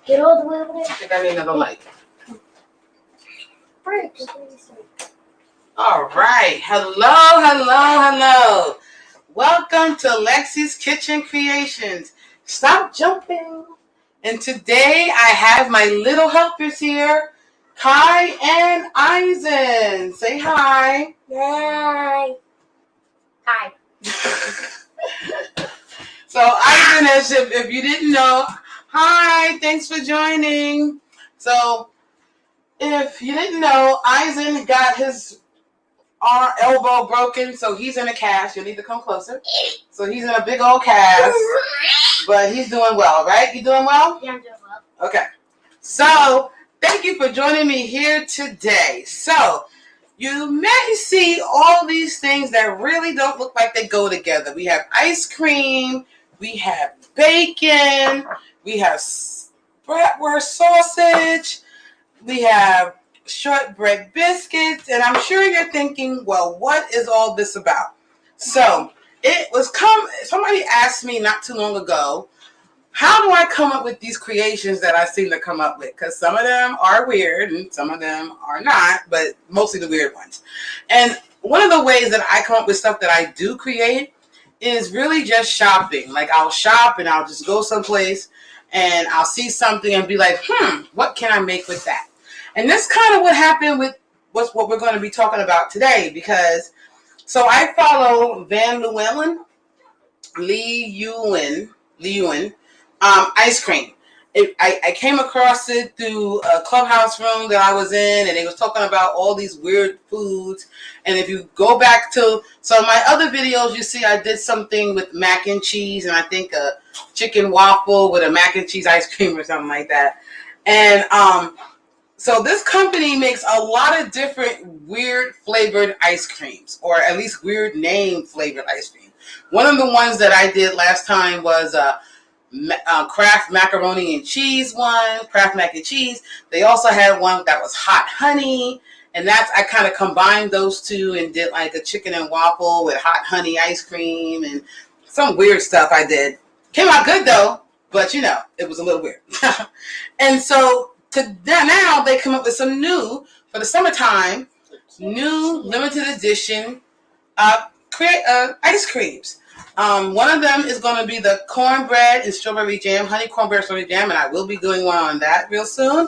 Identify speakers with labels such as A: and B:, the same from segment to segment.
A: Get all the way over there.
B: I think I need another light.
A: Right.
B: All right. Hello. Welcome to Lexies Kitchen Creations. Stop jumping. And today I have my little helpers here, Kai and Eisen. Say hi.
A: Hi. Hi.
B: So Eisen, as if you didn't know, hi, thanks for joining. So if you didn't know, Eisen got his elbow broken, so he's in a cast. You'll need to come closer. So he's in a big old cast, but he's doing well, right? You doing well?
A: Yeah, I'm doing well.
B: Okay. So thank you for joining me here today. So you may see all these things that really don't look like they go together. We have ice cream, we have bacon, we have bratwurst sausage, we have shortbread biscuits, and I'm sure you're thinking, well, what is all this about? So somebody asked me not too long ago, how do I come up with these creations that I seem to come up with? Because some of them are weird and some of them are not, but mostly the weird ones. And one of the ways that I come up with stuff that I do create is really just shopping. Like I'll shop and I'll just go someplace and I'll see something and be like, what can I make with that? And that's kind of what happened with what we're going to be talking about today, because so I follow VanLeeuwen ice cream. I came across it through a clubhouse room that I was in, and they was talking about all these weird foods. And if you go back to my other videos, you see I did something with mac and cheese, and I think a chicken waffle with a mac and cheese ice cream or something like that. And so this company makes a lot of different weird flavored ice creams, or at least weird name flavored ice cream. One of the ones that I did last time was Kraft macaroni and cheese one, Kraft mac and cheese. They also had one that was hot honey, and I kind of combined those two and did like a chicken and waffle with hot honey ice cream and some weird stuff I did. Came out good though, but it was a little weird. And so now they come up with some new for the summertime, new limited edition ice creams. One of them is going to be the cornbread and strawberry jam, honey cornbread strawberry jam, and I will be doing one on that real soon.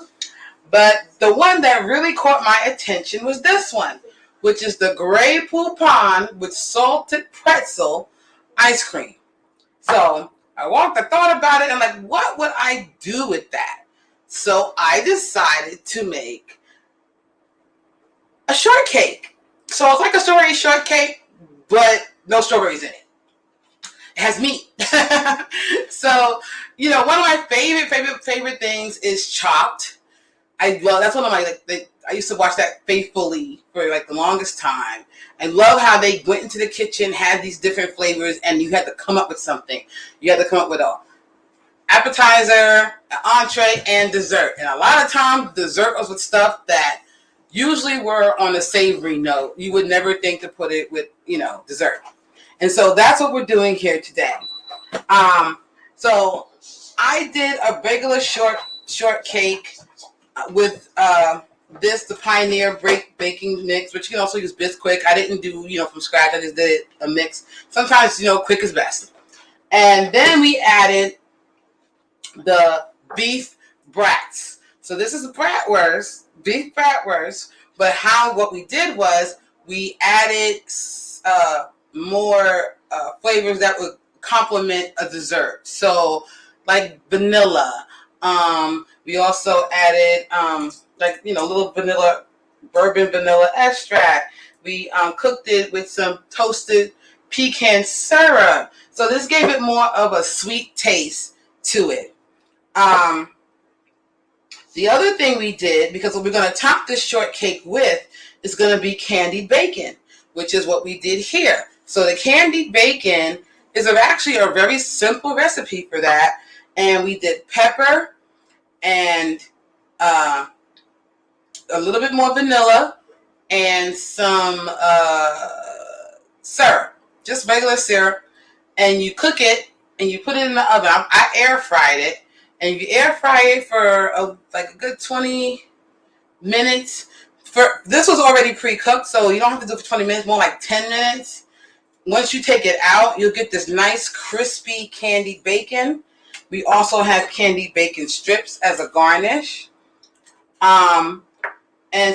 B: But the one that really caught my attention was this one, which is the Grey Poupon with salted pretzel ice cream. So I thought about it, and I'm like, what would I do with that? So I decided to make a shortcake. So it's like a strawberry shortcake, but no strawberries in it. It has meat. So, one of my favorite things is Chopped. That's one of my, I used to watch that faithfully for the longest time. I love how they went into the kitchen, had these different flavors, and you had to come up with something. You had to come up with an appetizer, an entree, and dessert. And a lot of times, dessert was with stuff that usually were on a savory note. You would never think to put it with, dessert. And so that's what we're doing here today. So I did a regular shortcake with the Pioneer baking mix, but you can also use Bisquick. I didn't do, from scratch. I just did a mix. Sometimes, quick is best. And then we added the beef brats. So this is beef bratwurst, but what we did was we added more flavors that would complement a dessert. So like vanilla. We also added little bourbon vanilla extract. We cooked it with some toasted pecan syrup. So this gave it more of a sweet taste to it. The other thing we did, because what we're going to top this shortcake with, is going to be candied bacon, which is what we did here. So the candied bacon is actually a very simple recipe for that. And we did pepper and a little bit more vanilla and some syrup, just regular syrup. And you cook it and you put it in the oven. I air fried it. and you air fry it for like a good 20 minutes. This was already pre-cooked, so you don't have to do it for 20 minutes, more like 10 minutes. Once you take it out, you'll get this nice crispy candied bacon. We also have candied bacon strips as a garnish. And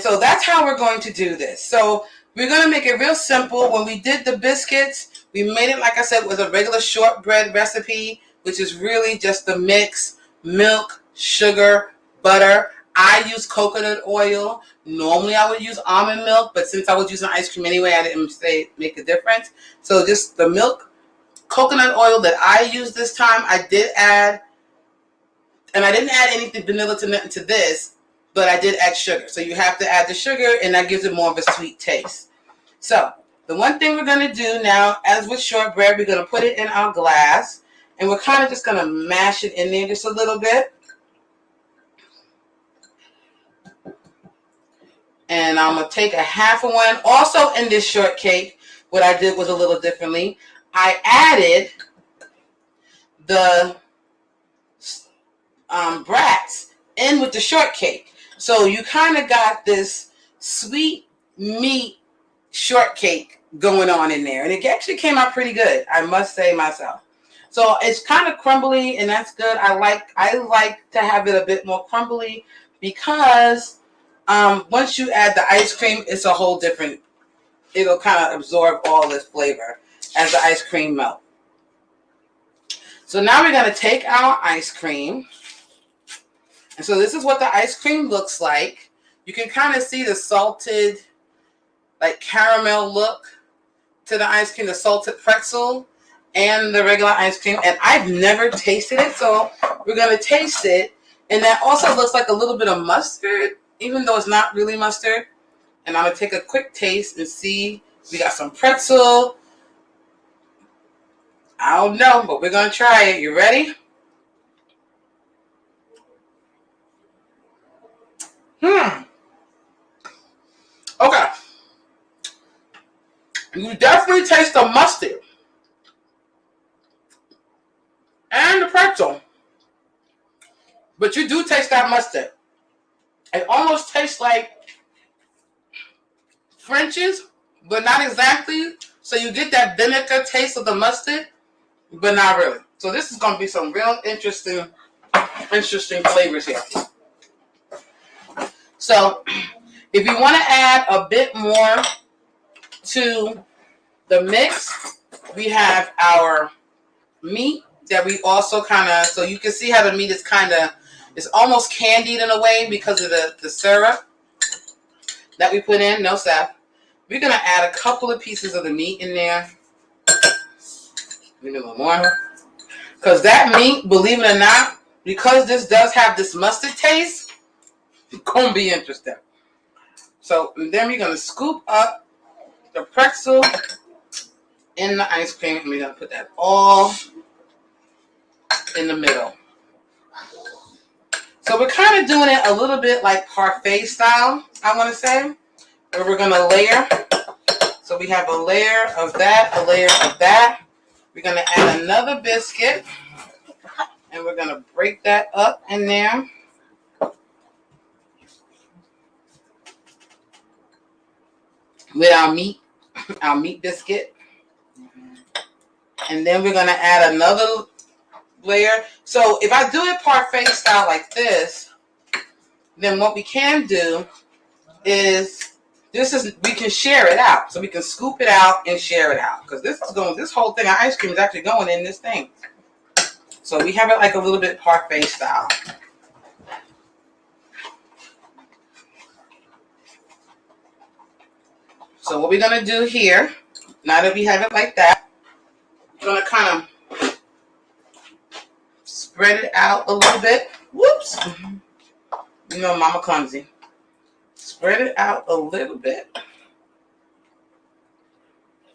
B: so that's how we're going to do this. So we're going to make it real simple. When we did the biscuits, we made it, like I said, with a regular shortbread recipe, which is really just the mix: milk, sugar, butter. I use coconut oil. Normally I would use almond milk, but since I was using ice cream anyway, I didn't say make a difference. So just the milk, coconut oil that I used this time, I did add, and I didn't add anything vanilla to this, but I did add sugar. So you have to add the sugar, and that gives it more of a sweet taste. So the one thing we're going to do now, as with shortbread, we're going to put it in our glass, and we're kind of just going to mash it in there just a little bit. And I'm going to take a half of one. Also in this shortcake, what I did was a little differently. I added the brats in with the shortcake. So you kind of got this sweet meat shortcake going on in there. And it actually came out pretty good, I must say myself. So it's kind of crumbly, and that's good. I like to have it a bit more crumbly because once you add the ice cream, it's a whole different, it'll kind of absorb all this flavor as the ice cream melts. So now we're going to take our ice cream. And so this is what the ice cream looks like. You can kind of see the salted, like caramel look to the ice cream, the salted pretzel and the regular ice cream. And I've never tasted it, so we're going to taste it. And that also looks like a little bit of mustard, even though it's not really mustard. And I'm going to take a quick taste and see. We got some pretzel. I don't know, but we're going to try it. You ready? Okay. You definitely taste the mustard and the pretzel. But you do taste that mustard. It almost tastes like French's, but not exactly. So you get that vinegar taste of the mustard, but not really. So this is going to be some real interesting flavors here. So if you want to add a bit more to the mix, we have our meat that we also kind of, so you can see how the meat is kind of, it's almost candied in a way because of the syrup that we put in. No sap. We're going to add a couple of pieces of the meat in there. Maybe a little more. Because that meat, believe it or not, because this does have this mustard taste, it's going to be interesting. So then we're going to scoop up the pretzel in the ice cream, and we're going to put that all in the middle. So we're kind of doing it a little bit like parfait style, I want to say, where we're going to layer. So we have a layer of that, a layer of that. We're going to add another biscuit, and we're going to break that up in there. With our meat biscuit. And then we're going to add another layer. So if I do it parfait style like this, then what we can do is we can share it out. So we can scoop it out and share it out. Because this whole thing of ice cream is actually going in this thing. So we have it like a little bit parfait style. So what we're going to do here, now that we have it like that, we're going to kind of spread it out a little bit. Whoops. You know, Mama clumsy. Spread it out a little bit.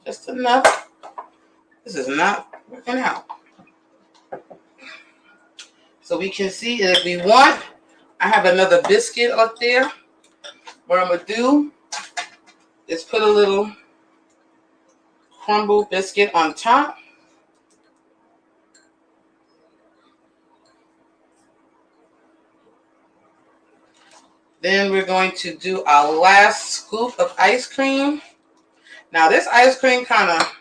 B: Just enough. This is not working out. So we can see if we want, I have another biscuit up there. What I'm going to do is put a little crumble biscuit on top. Then we're going to do our last scoop of ice cream. Now this ice cream kind of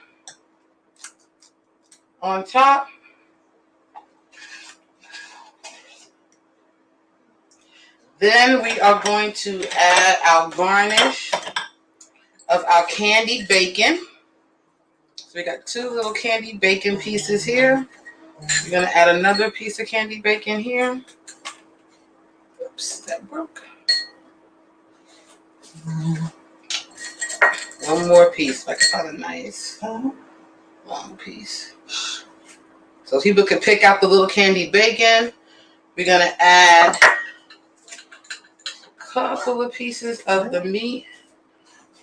B: on top. Then we are going to add our garnish of our candied bacon. So we got 2 little candied bacon pieces here. We're going to add another piece of candied bacon here. Oops, that broke. One more piece, like a nice long piece. So people can pick out the little candied bacon. We're going to add a couple of pieces of the meat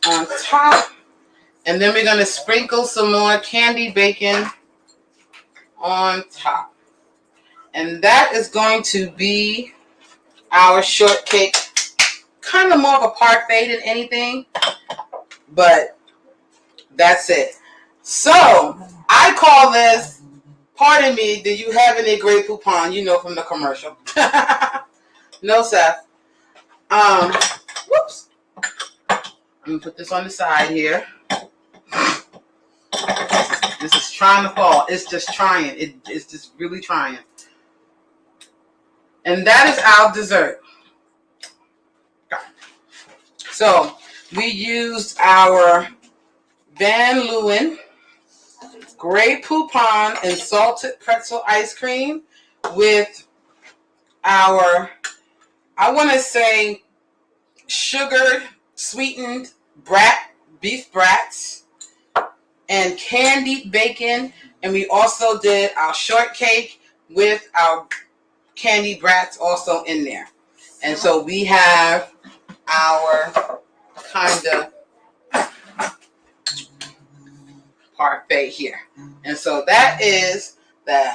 B: on top. And then we're going to sprinkle some more candied bacon on top. And that is going to be our shortcake. Kind of more of a parfait than anything. But that's it. So, I call this, pardon me, do you have any Grey Poupon? You know, from the commercial. No, Seth. Whoops. I'm going to put this on the side here. This is trying to fall. It's just trying. It's just really trying. And that is our dessert. So, we used our VanLeeuwen Grey Poupon and salted pretzel ice cream with our, I want to say, sugared, sweetened beef brats and candied bacon. And we also did our shortcake with our candied brats also in there. And so we have our kind of parfait here. And so that is the,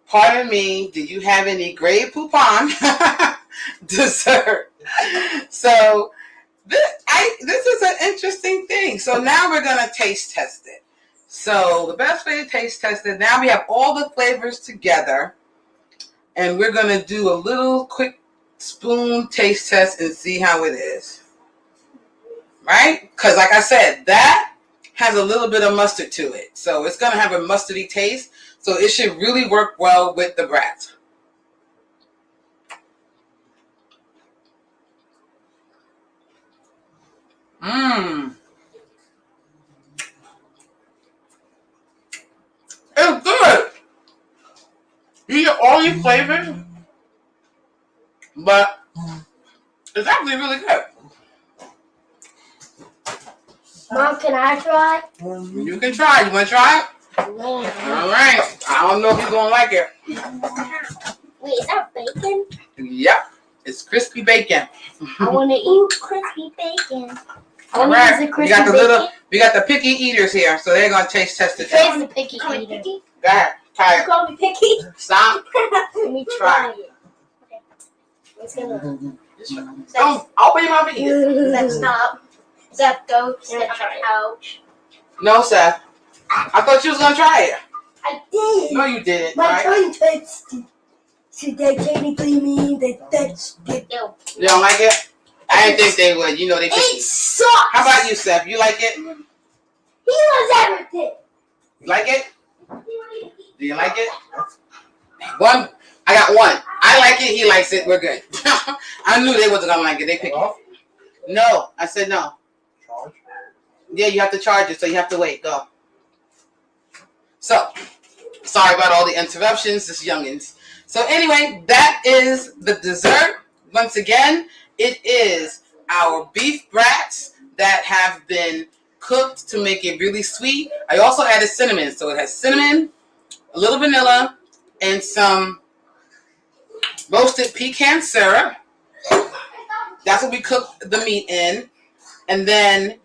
B: pardon me, do you have any Grey Poupon dessert? So this is an interesting thing. So now we're going to taste test it. So the best way to taste test it, now we have all the flavors together. And we're going to do a little quick spoon taste test and see how it is. Right? Because like I said, that has a little bit of mustard to it. So it's going to have a mustardy taste. So it should really work well with the brats. It's good. You get all these flavors, but it's actually really good.
A: Mom, can I try?
B: You can try. You want to try it?
A: Yeah.
B: All right. I don't know if you're going to like it.
A: Wait, is that bacon?
B: Yep. It's crispy bacon.
A: I want to eat crispy bacon.
B: All right. We got the picky eaters here, so they're going to taste test it.
A: Where's the picky eater?
B: Go ahead. Try it.
A: Call me picky.
B: Stop.
A: Let me try it. Okay. It's gonna.
B: Don't open your mouth and eat it.
A: Let's stop. Seth, go sit on the couch.
B: No, Seth. I thought you was going to try it.
A: I did.
B: No, you didn't.
A: My
B: Right?
A: tongue touched it. So that technically means they touched it.
B: You don't like it? I didn't think they would. You know they picky.
A: It sucks.
B: How about you, Seth? You like it?
A: He loves everything.
B: You like it? Do you like it? One. I got one. I like it. He likes it. We're good. I knew they wasn't gonna like it. They pick it. No, I said no.
C: Charge?
B: Yeah, you have to charge it, so you have to wait. Go. So, sorry about all the interruptions. This youngins. So anyway, that is the dessert. Once again, it is our beef brats that have been cooked to make it really sweet. I also added cinnamon, so it has cinnamon, a little vanilla, and some roasted pecan syrup. That's what we cooked the meat in. And then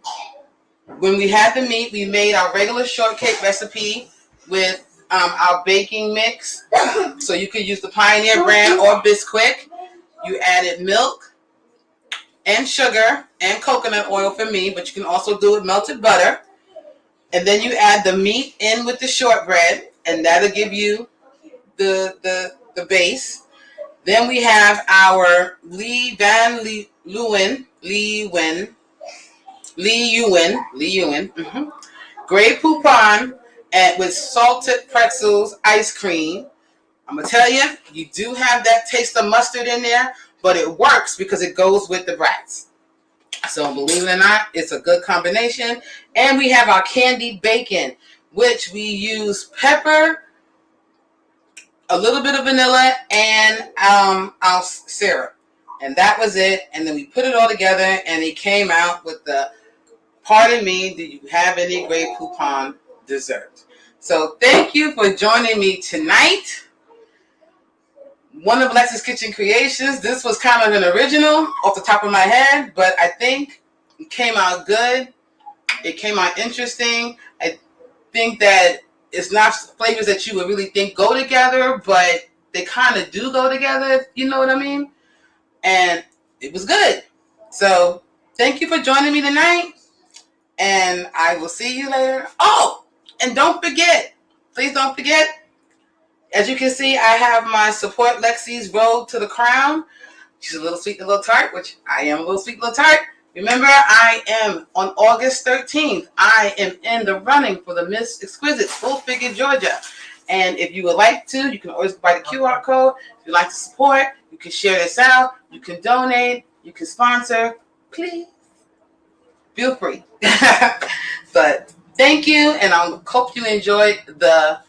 B: when we had the meat, we made our regular shortcake recipe with our baking mix. So you could use the Pioneer brand or Bisquick. You added milk and sugar and coconut oil for me, but you can also do it melted butter. And then you add the meat in with the shortbread, and that'll give you the base. Then we have our VanLeeuwen Leeuwen, Grey Poupon, and with salted pretzels, ice cream. I'm gonna tell you, you do have that taste of mustard in there, but it works because it goes with the brats. So believe it or not, it's a good combination. And we have our candied bacon, which we use pepper, a little bit of vanilla, and our syrup. And that was it. And then we put it all together, and it came out with the, pardon me, do you have any Grey Poupon dessert? So thank you for joining me tonight. One of Lexies Kitchen Creations. This was kind of an original off the top of my head, but I think it came out good. It came out interesting. I think that it's not flavors that you would really think go together, but they kind of do go together, you know what I mean? And it was good. So thank you for joining me tonight, and I will see you later. Oh, and don't forget, please don't forget, as you can see, I have my Support Lexies Road to the Crown. She's a little sweet, a little tart, which I am a little sweet, little tart. Remember, I am on August 13th. I am in the running for the Miss Exquisite, Full Figure, Georgia. And if you would like to, you can always buy the QR code. If you'd like to support, you can share this out. You can donate. You can sponsor. Please. Feel free. But thank you, and I hope you enjoyed the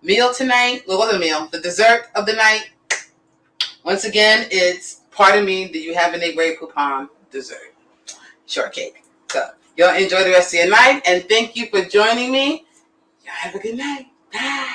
B: meal tonight. Well, what the meal? The dessert of the night. Once again, it's, pardon me, do you have any Grey Poupon dessert? Shortcake. So, y'all enjoy the rest of your night, and thank you for joining me. Y'all have a good night. Bye.